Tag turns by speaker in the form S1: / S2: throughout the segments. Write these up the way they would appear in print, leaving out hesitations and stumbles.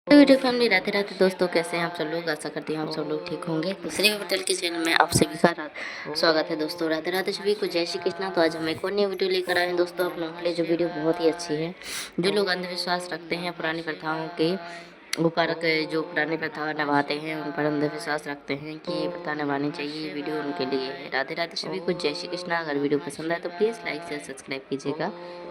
S1: तो video family Radhe Radhe दोस्तों, कैसे हैं आप सब लोग। आशा करती हूँ आप सब लोग ठीक होंगे। तो श्री होटल के चैनल में आप सभी का स्वागत है दोस्तों। राधे राधे सभी को, जय श्री कृष्णा। तो आज हम एक और नई वीडियो लेकर आए हैं दोस्तों आप लोगों के लिए, जो वीडियो बहुत ही अच्छी है। जो लोग अंधविश्वास रखते हैं, पुरानी प्रथाओं के ऊपर जो पुरानी प्रथा निभाते हैं, उन पर अंधविश्वास रखते हैं कि ये प्रथा निभानी चाहिए, ये वीडियो उनके लिए है। राधे राधे सभी को, जय श्री कृष्णा। अगर वीडियो पसंद आए तो प्लीज़ लाइक शेयर सब्सक्राइब कीजिएगा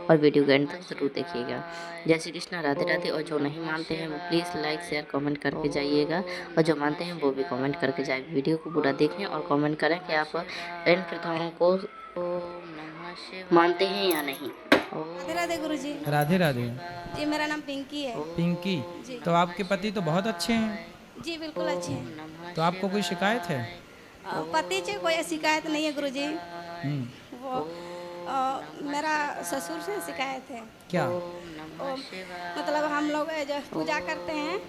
S1: और वीडियो के एंड तक जरूर देखिएगा। जय श्री कृष्णा, राधे राधे। और जो नहीं मानते हैं वो प्लीज़ लाइक शेयर कमेंट करके जाइएगा, और जो मानते हैं वो भी कमेंट करके जाए। वीडियो को पूरा देखें और कमेंट करें कि आप इन प्रथाओं को मानते हैं या नहीं।
S2: राधे राधे गुरुजी।
S3: राधे राधे
S2: जी, मेरा नाम पिंकी है।
S3: पिंकी
S2: जी।
S3: तो आपके पति तो बहुत अच्छे हैं।
S2: जी बिल्कुल अच्छे हैं।
S3: तो आपको कोई शिकायत है?
S2: पति से कोई शिकायत नहीं है गुरुजी।
S3: हम्म,
S2: वो मेरा ससुर से शिकायत है।
S3: क्या?
S2: मतलब हम लोग जो पूजा करते हैं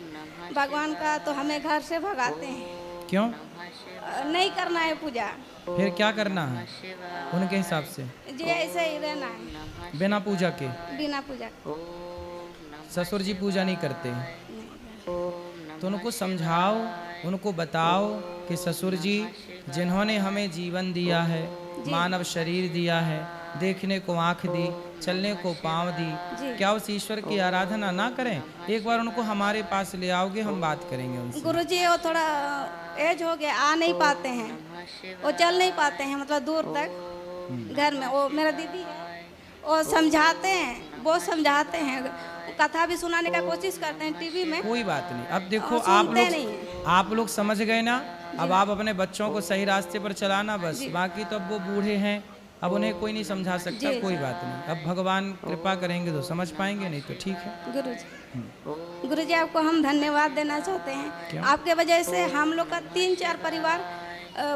S2: भगवान का, तो हमें घर से भगाते हैं।
S3: क्यों?
S2: नहीं करना है पूजा।
S3: फिर क्या करना है उनके हिसाब से?
S2: जी ऐसे ही रहना है
S3: बिना पूजा के?
S2: बिना पूजा के।
S3: ससुर जी पूजा नहीं करते? तो उनको समझाओ, उनको बताओ कि ससुर जी जिन्होंने हमें जीवन दिया है, मानव शरीर दिया है, देखने को आँख दी, चलने को पाँव दी, क्या उस ईश्वर की आराधना ना करें? एक बार उनको हमारे पास ले आओगे, हम बात करेंगे उनसे।
S2: गुरुजी वो थोड़ा एज हो गया, आ नहीं पाते हैं, वो चल नहीं पाते हैं, मतलब दूर तक। घर में वो मेरा दीदी है, वो समझाते हैं, वो समझाते हैं, कथा भी सुनाने का कोशिश करते हैं टीवी में।
S3: कोई बात नहीं। अब देखो
S2: और
S3: आप लोग समझ गए ना। अब आप अपने बच्चों को सही रास्ते पर चलाना बस। बाकी तो अब वो बूढ़े हैं, अब उन्हें कोई नहीं समझा सकता। कोई बात नहीं, अब भगवान कृपा करेंगे तो समझ पाएंगे, नहीं तो ठीक है।
S2: गुरुजी आपको हम धन्यवाद देना चाहते हैं। आपके वजह से हम लोग का 3-4 परिवार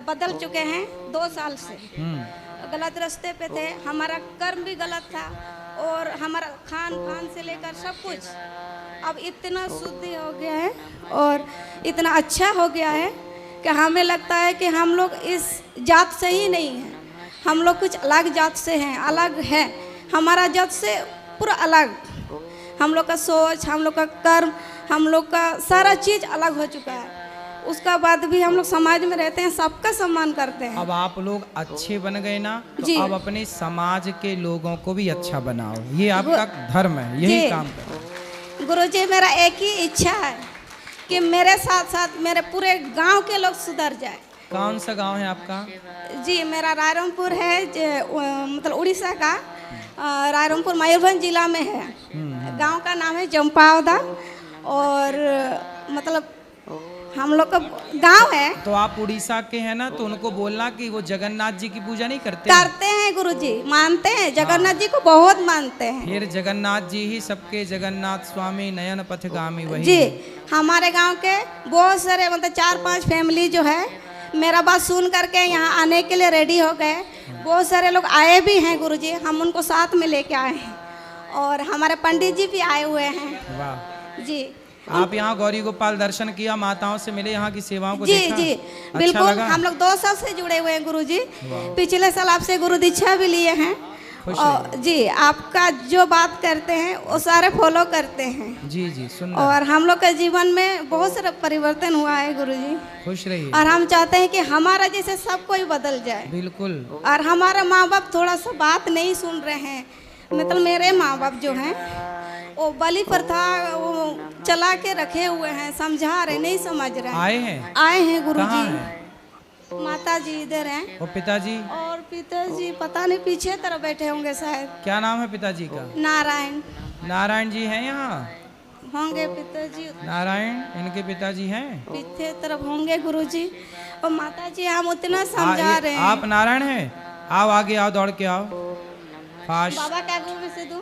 S2: बदल चुके हैं 2 साल से। गलत रास्ते पे थे, हमारा कर्म भी गलत था, और हमारा खान पान से लेकर सब कुछ अब इतना शुद्ध हो गया है और इतना अच्छा हो गया है कि हमें लगता है कि हम लोग इस जात से ही नहीं हैं, हम लोग कुछ अलग जात से हैं, अलग है। हमारा जात से पूरा अलग, हम लोग का सोच, हम लोग का कर्म, हम लोग का सारा चीज़ अलग हो चुका है। उसका बाद भी हम लोग समाज में रहते हैं, सबका सम्मान करते हैं।
S3: अब आप लोग अच्छे बन गए ना, तो अब अपने समाज के लोगों को भी अच्छा बनाओ, ये आपका धर्म है, यही काम करो।
S2: गुरुजी मेरा एक ही इच्छा है कि मेरे साथ साथ मेरे पूरे गांव के लोग सुधर जाए।
S3: कौन सा गांव है आपका?
S2: जी मेरा रायरंगपुर है, मतलब उड़ीसा का रायरंगपुर मयूरभंज जिला में है। गांव का नाम है जम्पावदा, और मतलब हम लोग का गांव है।
S3: तो आप उड़ीसा के हैं ना, तो उनको बोलना कि वो जगन्नाथ जी की पूजा नहीं करते?
S2: करते हैं गुरुजी, मानते हैं जगन्नाथ जी को, बहुत मानते हैं।
S3: फिर जगन्नाथ जी ही सबके जगन्नाथ स्वामी नयन पथगामी वही
S2: जी। हमारे गांव के बहुत सारे मतलब 4-5 फैमिली जो है मेरा बात सुन करके यहाँ आने के लिए रेडी हो गए। बहुत सारे लोग आए भी हैं गुरुजी, हम उनको साथ में लेके आए हैं, और हमारे पंडित जी भी आए हुए हैं।
S3: वाह।
S2: जी
S3: आप यहाँ गौरी गोपाल दर्शन किया, माताओं से मिले, यहाँ की सेवाओं को
S2: जी
S3: देखा?
S2: जी
S3: अच्छा
S2: बिल्कुल।
S3: लगा?
S2: हम लोग 2 साल से जुड़े हुए हैं गुरुजी। पिछले साल आपसे गुरु दीक्षा भी लिए हैं, और जी आपका जो बात करते हैं वो सारे फॉलो करते हैं।
S3: जी जी सुंदर।
S2: और हम लोग के जीवन में बहुत सारा परिवर्तन हुआ है गुरुजी।
S3: खुश रहिए।
S2: और हम चाहते हैं कि हमारा जैसे सब कोई बदल जाए।
S3: बिल्कुल।
S2: और हमारे माँ बाप थोड़ा सा बात नहीं सुन रहे हैं, मतलब मेरे माँ बाप जो हैं वो बलि प्रथा वो चला के रखे हुए हैं, समझा रहे नहीं समझ रहे हैं। आए हैं गुरुजी। माता जी इधर हैं,
S3: और पिताजी?
S2: और पिताजी पता नहीं पीछे तरफ बैठे होंगे शायद।
S3: क्या नाम है पिताजी का?
S2: नारायण।
S3: नारायण जी हैं यहाँ?
S2: होंगे पिताजी,
S3: नारायण इनके पिताजी हैं?
S2: पीछे तरफ होंगे गुरुजी। और माता जी हम उतना समझा रहे हैं।
S3: आप नारायण हैं? आओ आगे आओ, दौड़ के आओ फास्ट।
S2: बाबा क्या गुरु में से दूं?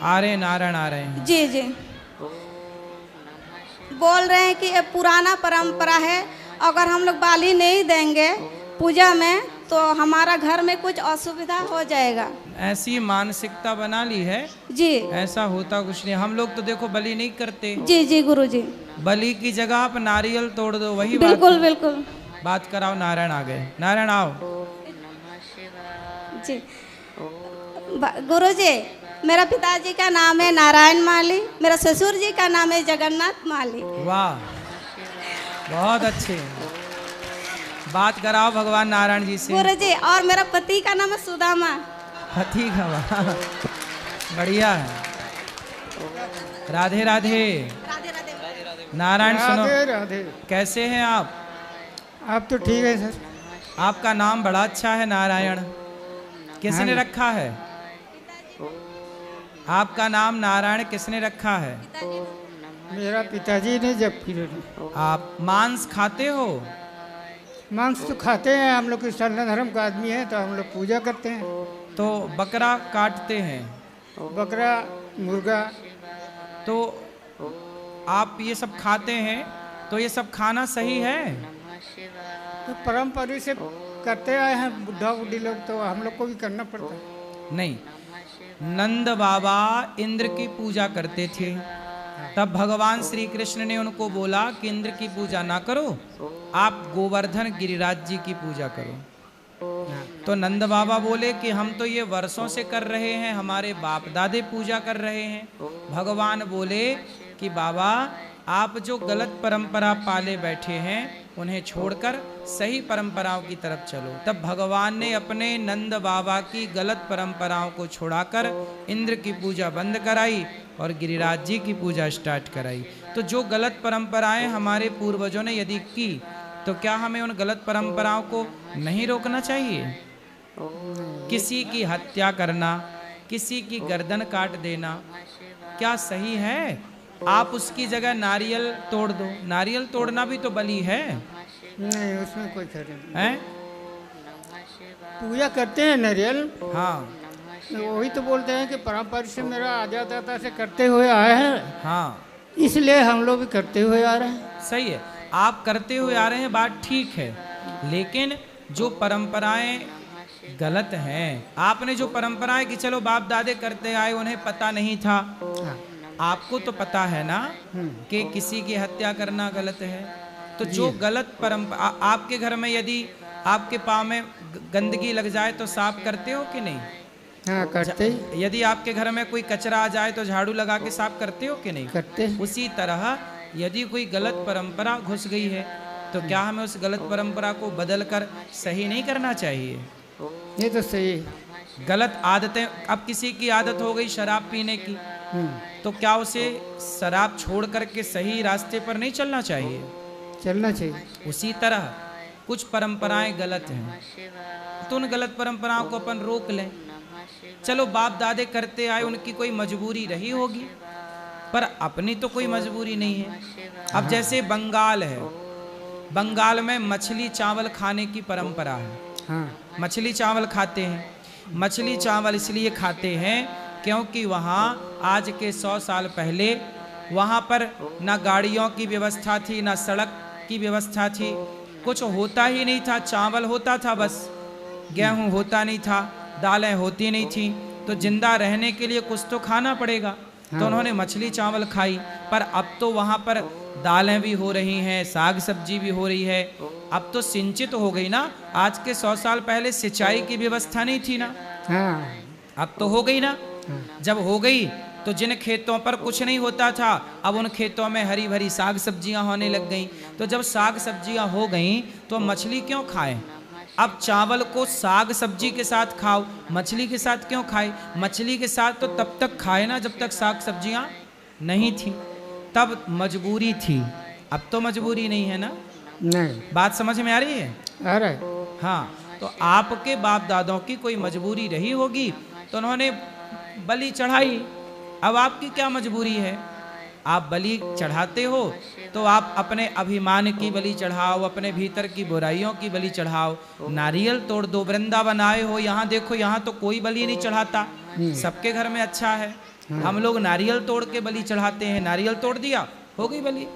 S3: आ रहे नारायण आ रहे हैं।
S2: जी जी बोल रहे हैं कि ये पुराना परंपरा है, अगर हम लोग बाली नहीं देंगे पूजा में तो हमारा घर में कुछ असुविधा हो जाएगा।
S3: ऐसी मानसिकता बना ली है
S2: जी।
S3: ऐसा होता कुछ नहीं। हम लोग तो देखो बलि नहीं करते।
S2: जी जी गुरुजी।
S3: बलि की जगह आप नारियल तोड़ दो, वही
S2: बिल्कुल बिल्कुल।
S3: बात कराओ। नारायण आ गए, नारायण आओ।
S2: जी गुरुजी मेरा पिताजी का नाम है नारायण माली, मेरा ससुर जी का नाम है जगन्नाथ माली।
S3: वाह, बहुत अच्छे। बात कराओ भगवान नारायण जी से।
S2: गुरु जी, और मेरा पति का नाम है सुदामा।
S3: पति का, वाह, बढ़िया है। राधे राधे।
S2: राधे राधे।
S3: नारायण सुनो,
S4: राधे राधे।
S3: कैसे हैं आप?
S4: आप तो ठीक है सर।
S3: आपका नाम बड़ा अच्छा है, नारायण। किसने रखा है? आपका नाम नारायण किसने रखा है?
S4: मेरा पिताजी ने जब फिर
S3: आप मांस खाते हो?
S4: मांस तो खाते हैं, हम लोग सनातन धर्म का आदमी है तो हम लोग पूजा करते हैं।
S3: तो बकरा काटते हैं?
S4: बकरा, मुर्गा।
S3: तो आप ये सब खाते हैं, तो ये सब खाना सही है?
S4: तो परंपरा से करते आए हैं बुढ़ा बुढ़ी लोग, तो हम लोग को भी करना पड़ता है।
S3: नहीं, नंद बाबा इंद्र की पूजा करते थे, तब भगवान श्री कृष्ण ने उनको बोला कि इंद्र की पूजा ना करो, आप गोवर्धन गिरिराज जी की पूजा करो। तो नंद बाबा बोले कि हम तो ये वर्षों से कर रहे हैं, हमारे बाप दादे पूजा कर रहे हैं। भगवान बोले कि बाबा, आप जो गलत परंपरा पाले बैठे हैं उन्हें छोड़कर सही परंपराओं की तरफ चलो। तब भगवान ने अपने नंद बाबा की गलत परंपराओं को छुड़ाकर इंद्र की पूजा बंद कराई और गिरिराज जी की पूजा स्टार्ट कराई। तो जो गलत परंपराएं हमारे पूर्वजों ने यदि की, तो क्या हमें उन गलत परंपराओं को नहीं रोकना चाहिए? किसी की हत्या करना, किसी की गर्दन काट देना क्या सही है? आप उसकी जगह नारियल तोड़ दो। नारियल तोड़ना भी तो बलि है।
S4: नहीं, उसमें कोई खर्च नहीं।
S3: हैं?
S4: पूजा करते हैं नारियल।
S3: हाँ
S4: वही तो बोलते हैं कि परंपरा से मेरा आजादाता से करते हुए आए हैं,
S3: हाँ,
S4: इसलिए हम लोग भी करते हुए आ रहे हैं।
S3: सही है, आप करते हुए आ रहे हैं, बात ठीक है। लेकिन जो परंपराएं गलत हैं, आपने जो परंपराएं कि चलो बाप दादे करते आए, उन्हें पता नहीं था,
S4: हाँ।
S3: आपको तो पता है ना कि किसी की हत्या करना गलत है। तो जो गलत परंपरा, आपके घर में यदि आपके पाँव में गंदगी लग जाए तो साफ करते हो कि नहीं?
S4: हाँ, करते ही।
S3: यदि आपके घर में कोई कचरा आ जाए तो झाड़ू लगा के साफ करते हो कि नहीं?
S4: करते हैं।
S3: उसी तरह यदि कोई गलत परंपरा घुस गई है, तो क्या हमें उस गलत परंपरा को बदल कर सही नहीं करना चाहिए?
S4: ये तो सही है।
S3: गलत आदतें, अब किसी की आदत हो गई शराब पीने की, तो क्या उसे शराब छोड़ करके सही रास्ते पर नहीं चलना चाहिए?
S4: चलना चाहिए।
S3: उसी तरह कुछ परंपराएं गलत हैं, तो उन गलत परंपराओं को अपन रोक लें। चलो बाप दादे करते आए, उनकी कोई मजबूरी रही होगी, पर अपनी तो कोई मजबूरी नहीं है। अब जैसे बंगाल है, बंगाल में मछली चावल खाने की परंपरा है।
S4: हाँ।
S3: मछली चावल खाते हैं। मछली चावल इसलिए खाते हैं क्योंकि वहाँ आज के 100 साल पहले वहाँ पर ना गाड़ियों की व्यवस्था थी, ना सड़क की व्यवस्था थी, कुछ होता ही नहीं था। चावल होता था बस, गेहूँ होता नहीं था, दालें होती नहीं थी, तो जिंदा रहने के लिए कुछ तो खाना पड़ेगा। तो उन्होंने मछली चावल खाई। पर अब तो वहाँ पर दालें भी हो रही हैं, साग सब्जी भी हो रही है। अब तो सिंचित हो गई ना। आज के 100 साल पहले सिंचाई की व्यवस्था नहीं थी ना,
S4: हाँ।
S3: अब तो हो गई ना। जब हो गई तो जिन खेतों पर कुछ नहीं होता था, अब उन खेतों में हरी भरी साग सब्जियां होने लग गईं। तो जब साग सब्जियां हो गईं तो मछली क्यों खाएं? अब चावल को साग सब्जी के साथ खाओ, मछली के साथ क्यों खाए? मछली के साथ तो तब तक खाए ना जब तक साग सब्जियां नहीं थी, तब मजबूरी थी। अब तो मजबूरी नहीं है ना।
S4: नहीं।
S3: बात समझ में आ रही है?
S4: आ रहा है।
S3: हाँ, तो आपके बाप दादों की कोई मजबूरी रही होगी तो उन्होंने बलि चढ़ाई। अब आपकी क्या मजबूरी है? आप बलि चढ़ाते हो तो आप अपने अभिमान की बलि चढ़ाओ, अपने भीतर की बुराइयों की बलि चढ़ाओ। नारियल तोड़ दो। वृंदावन आए हो, यहाँ देखो, यहाँ तो कोई बलि नहीं चढ़ाता, सबके घर में अच्छा है। हम लोग नारियल तोड़ के बलि चढ़ाते हैं। नारियल तोड़ दिया, हो गई बलि।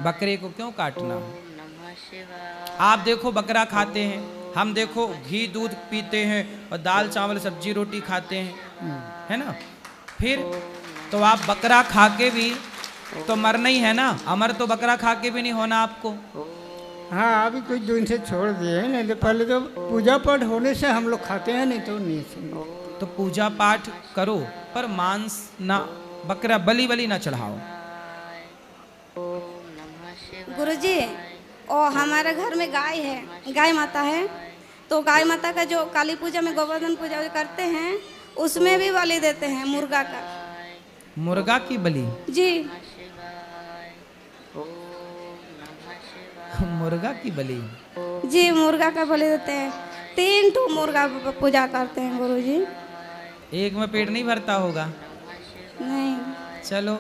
S3: बकरे को क्यों काटना? आप देखो बकरा खाते हैं, हम देखो घी दूध पीते हैं और दाल चावल सब्जी रोटी खाते हैं, है ना। फिर तो आप बकरा खा के भी तो मरना ही है ना। अमर तो बकरा खा के भी नहीं होना आपको।
S4: हाँ, अभी कुछ दिन से छोड़ दिए हैं, नहीं तो पहले तो पूजा पाठ होने से हम लोग खाते हैं, नहीं तो नहीं।
S3: तो पूजा पाठ करो, पर मांस ना, बकरा बलि वली ना चढ़ाओ।
S2: गुरुजी, और हमारे घर में गाय है, गाय माता है, तो गाय माता का जो काली पूजा में गोवर्धन पूजा जो करते हैं उसमें भी बलि देते हैं मुर्गा का।
S3: मुर्गा की बलि?
S2: जी
S3: मुर्गा की बलि?
S2: जी, मुर्गा का बलि देते हैं। 3 ठो मुर्गा पूजा करते हैं गुरुजी।
S3: एक में पेट नहीं भरता होगा?
S2: नहीं
S3: चलो,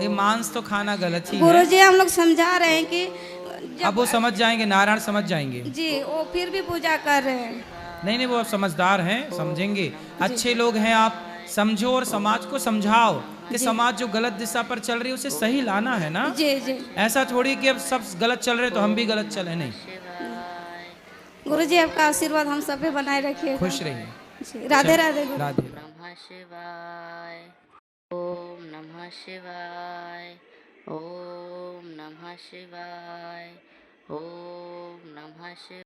S3: ये मांस तो खाना गलत ही है।
S2: गुरुजी, हम लोग समझा रहे हैं कि
S3: अब वो समझ जाएंगे, नारायण समझ जाएंगे।
S2: जी, वो फिर भी पूजा कर रहे हैं।
S3: नहीं नहीं, वो अब समझदार हैं, समझेंगे, अच्छे लोग हैं। आप समझो और समाज को समझाओ कि समाज जो गलत दिशा पर चल रही है उसे सही लाना है ना।
S2: जी जी
S3: ऐसा थोड़ी कि अब सब गलत चल रहे तो हम भी गलत चले, नहीं।
S2: गुरुजी, आपका आशीर्वाद हम सब पे बनाए रखिए।
S3: खुश रहिए।
S2: राधे राधे गुरु।
S3: राधे।
S1: नमः शिवाय। ओम नमः शिवाय। ओम नमः शिवाय। ओम नमः शिवाय।